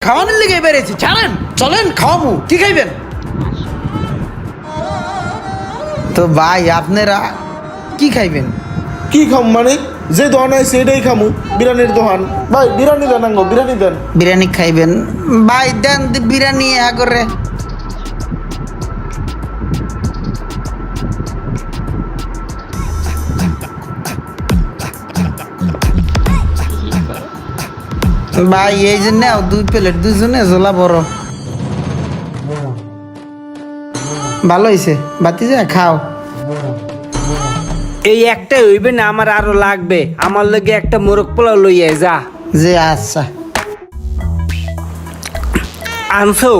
খাওয়ানোর লেগে বেড়েছি, ছাড়েন চলেন খাওয়াবো। কি খাইবেন? তো ভাই আপনারা কি খাইবেন? কি খাম মানে যে দোকান আছে সেটাই খামু, বিরিয়ানির দোকান। ভাই বিরিয়ানি দেন, আঙ্গো বিরিয়ানি দেন। বিরিয়ানি খাইবেন? ভাই দেন বিরিয়ানি করে। ভাই এই জন্য 2 প্লেট, দুজনে ঝোলা বড়। ভালো হয়েছে, বাতি যা খাও। এই একটা হইবে না, আমার আরো লাগবে। আমার লগে একটা মোরগ পোলাও লইয়া যা। যে আচ্ছা আনছো?